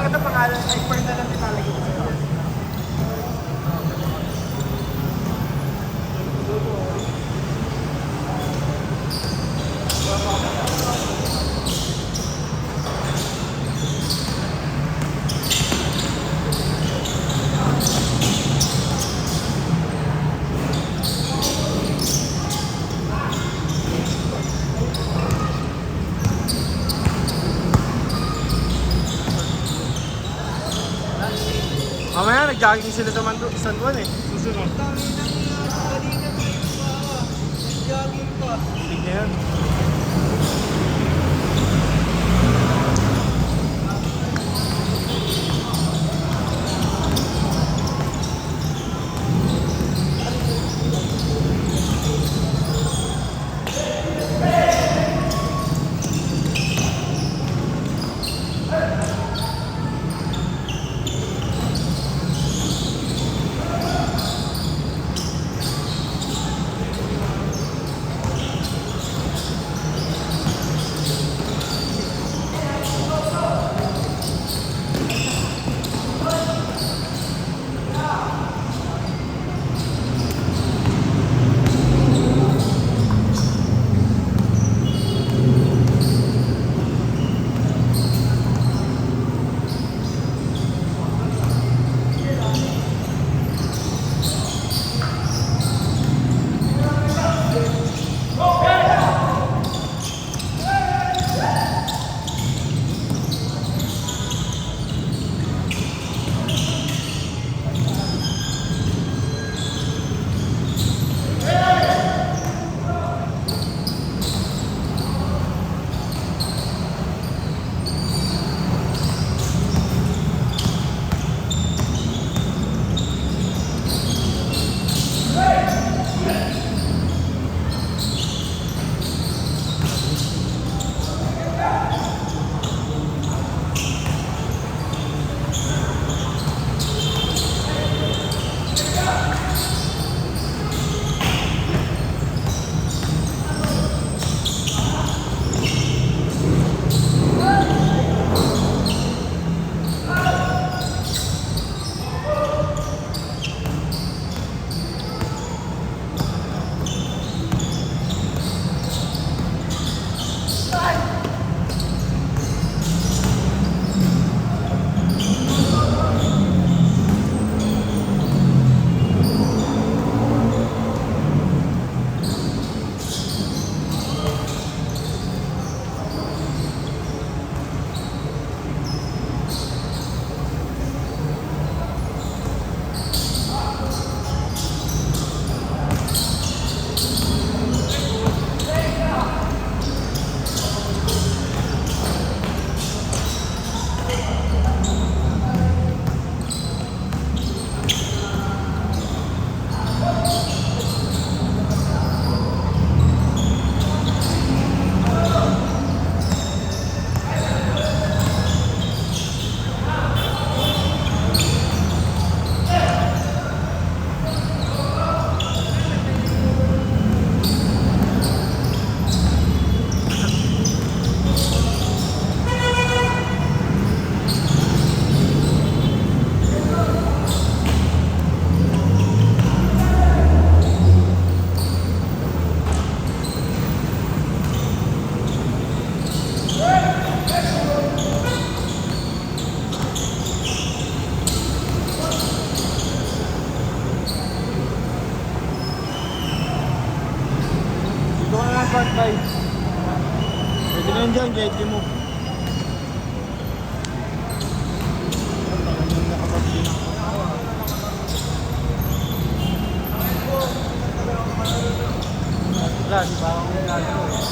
ito pangalan, expert na lang ilalagay ko sa'yo. Mamaya, nag-jogging sila sa San Juan eh. Susunod. Jogging pa. Tignan yan. Pwede na yun dyan, kahit di mo. Wala, di ba akong gagawin eh.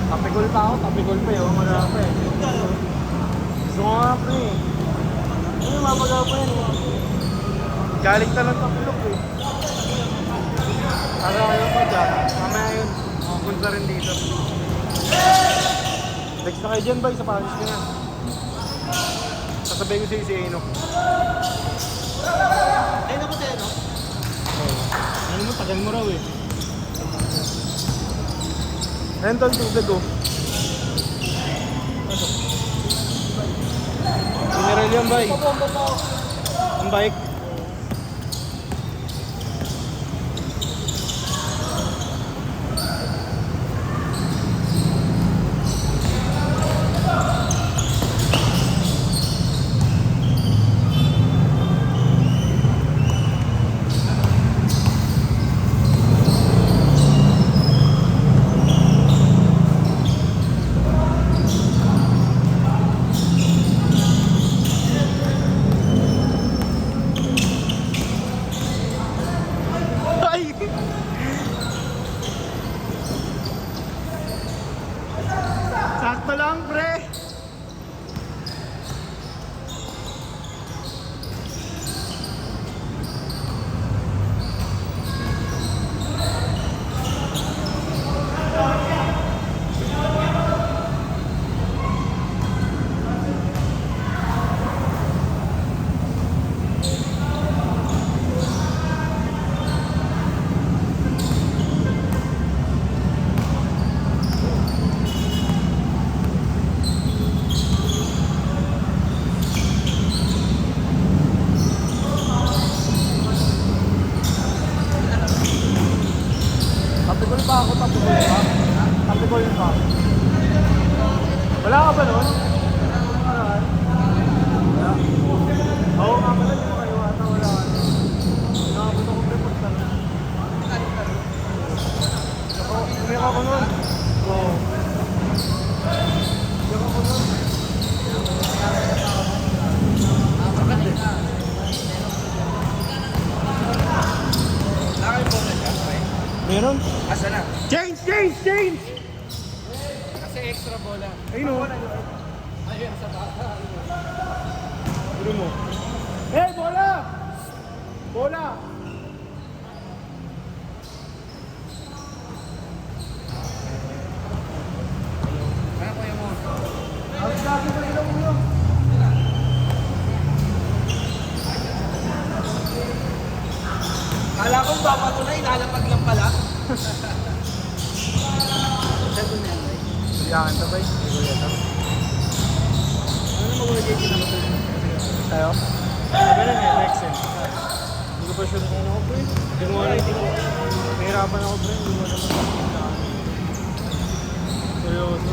Tapigol pa ako, tapigol pa yun, wala pa eh. Gusto ko nga pa eh. Ano, mapagawa pa yan eh. Galing talang tapilok eh. Para ayaw pa dyan, mamaya yun, makapunta rin dito. Next na kayo dyan ba, sa Paris ka na. Sasabihin ko sa'yo si Eno. Ay, naku tayo, no? Ano mo, tagal mo raw eh. Ayun tol, tugad oh. baril yan, bay. Pabomba pa ako. Ang bike. Ay! Sakto lang, pre. Tapigol pa ako, tapigol pa. Tapigol pa. Wala ka ba nun? Wala. Oo nga pala, di mo kayo ata, wala ka. Nakabot ako report ka na. Umiyak ako nun. Oo. Umiyak ako nun. Sakat eh. Nakay po na siya, okay? Meron? Asa na? Change! Change! Change! Kasi extra bola. Ayun o. Ayun, sa bata. Ano mo? Hey, bola! Bola! Ano ko yung mo? Ang sabi ko nila mo. Kala kong papatunay, lalapag lang pala. Yan, sabay. Ano mag-ulagay ko na Tayo? Sabi na may Lexen. Hindi ko pa sure kung ano ko, pre. Hindi mo alam. Nahirapan ako, pre. Hindi mo alam ang seryoso.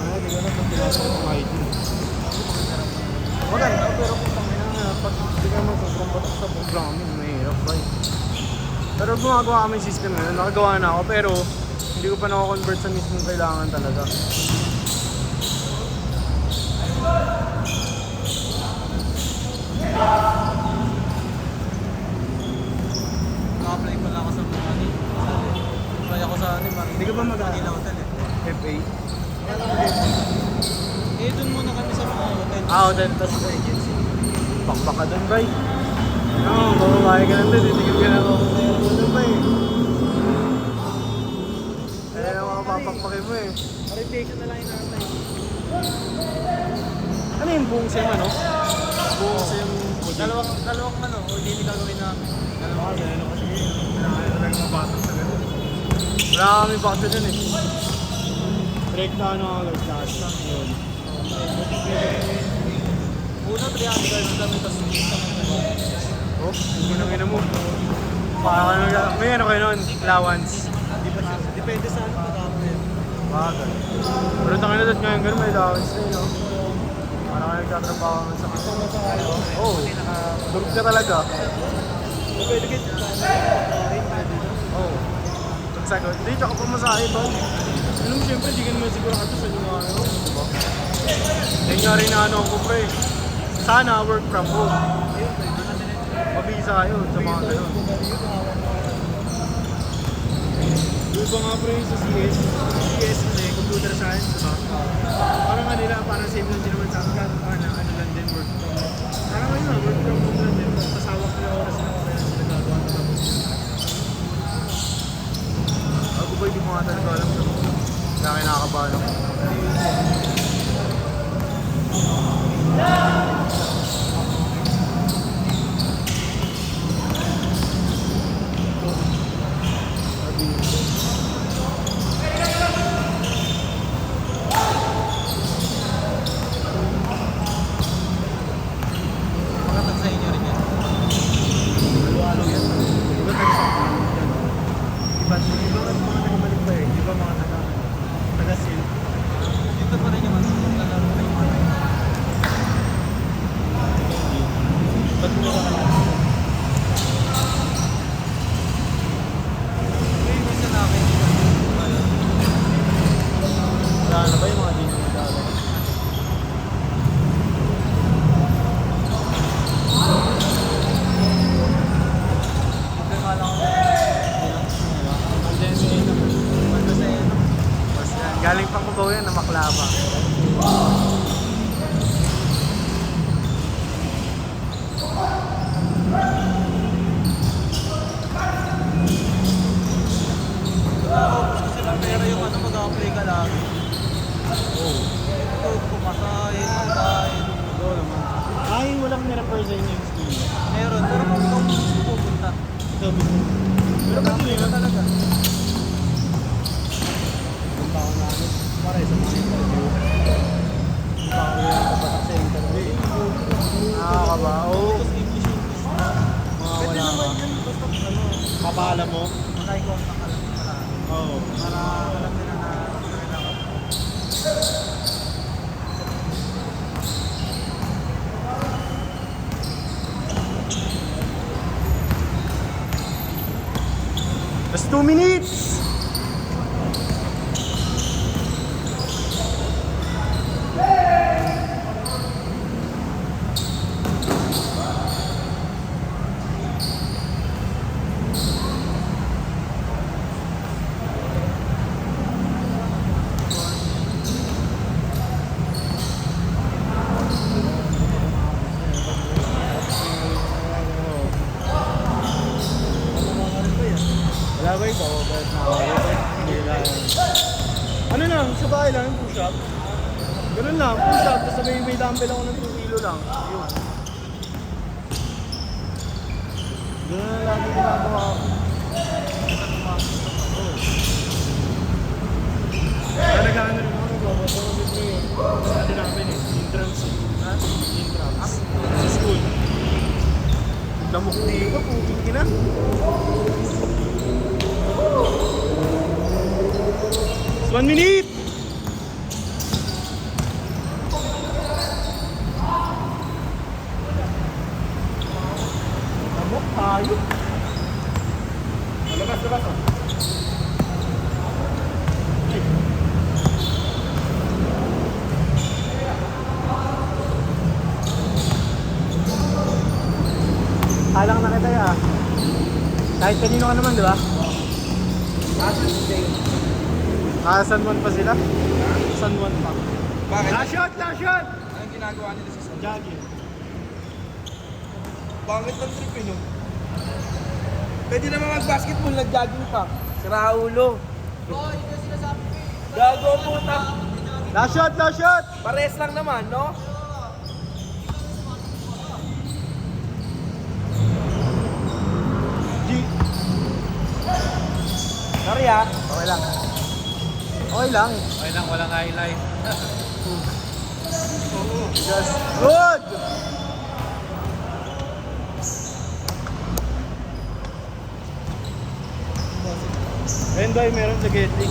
Hindi ko alam kung pinasok ng ID. Maganda, pero kung tangina nga, pag hindi ka sobrang batak sa programming, mahirap ba eh. Pero gumagawa kami system ngayon, nakagawa na ako, pero hindi ko pa nako-convert sa mismong kailangan talaga. Naka-apply pala ako sa mga ano. Apply ako sa ano, Hindi ka ba Manila Hotel eh. FA? Eh, dun muna kami sa mga hotel. Hotel, tas agency. Pakpak ka dun, bay. Oo, mababae ka nandun, titigil ka na ako sa dun, bay. Kaya na mapapakpakin mo eh. Orientation na lang yung naantay. Ano yung buong SEM, ano? Buong SEM. Dalawang ano, o hindi gagawin namin. Dalawa kasi, ano kasi, kailangan na lang mabatok sa ganun. Wala kami bakit dun eh. Direkta ano agad, lahat lang yun. Una, 300 na kami, tapos Oh, ginawin mo. May ano kayo nun, allowance. di ba siya? Depende sa ano pagkakaroon. Bagay. Pero tangin na doon ngayon, may allowance na yun, no? Para kayo nagtatrabaho sa kasama sa kayo. Oo, durog ka talaga. Pwede ka Oo. Pagsagot, hindi, tsaka pamasahe ba? Alam mo, siyempre, di ka naman sigurado sa mga ano, diba? Yan nga rin na ano ko, pre. Sana work from home. Mabisa kayo sa mga gayon. Yung ba nga pre sa CS? CS kasi computer science, diba? Parang nga nila, parang same lang din naman sa akin. Ano lang din work from home. Parang ngayon, work from home lang din. Pasawak nila oras na kaya sila gagawa na tapos yun. Ako ba hindi ko nga talaga alam sa mga. Kaya kinakabahan ako. Galing pang Cubao yan na Maklaba. Tapos kasi lang pera yung ano, mag-apply ka lang. Oo. Ito, pumasahin, magkain. Oo naman. Ay, walang nirefer sa inyo yung skill. Meron, pero kung ikaw gusto pupunta. Pero kasi Ka talaga. punta ko na ano, pare sa mga interview. Punta ko yan sa patak sa interview. Nakakabao. Tapos English. Mga Pwede wala naman ka. yun, basta ano, Kapala mo? maka-contact ka lang para. Oo. Para alam nila na kailangan. Just 2 minutes! Wala ba ito? Bakit nakakawin? Hindi lang. Ano lang, sa bahay lang yung push-up. Ganun lang, push-up. Tapos may dumbbell ako ng 2 kilo lang. Yun. Ganun lang lagi ginagawa ko. Oo. Kaya nag-ano rin ako, nagbabato ko dito yun. Sabi namin eh, intrams eh. Ha? Intrams. Sa school. Damukti ko, puking kina. It's 1 minute! Tabok tayo. Labas, labas oh. Ay. Halang na kita ya. Kahit kanino ka naman, di ba? San Juan pa sila? San Juan pa. Bakit? Last shot! Last shot! Anong ginagawa nila sa San? Jogging. Bakit ang trip yun? Pwede naman mag-basketball, nag-jogging pa. Sira ulo. Gago puta. Last shot! Last shot! Pares lang naman, no? G. Sorry ah. Okay lang. Okay lang. Okay lang, walang highlight. Just good! Endoy meron sa Getty.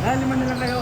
Ah, 5 na lang kayo.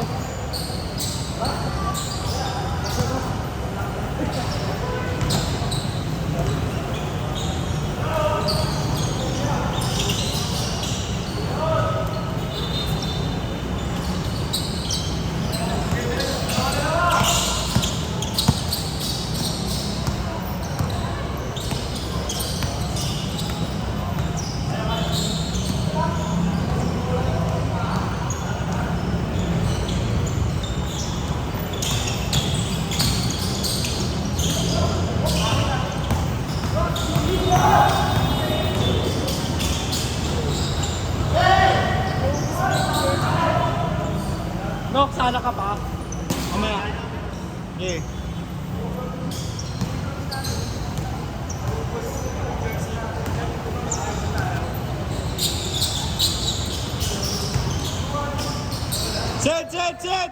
Nok, sala ka pa. Mamaya. Okay. Set, set, set!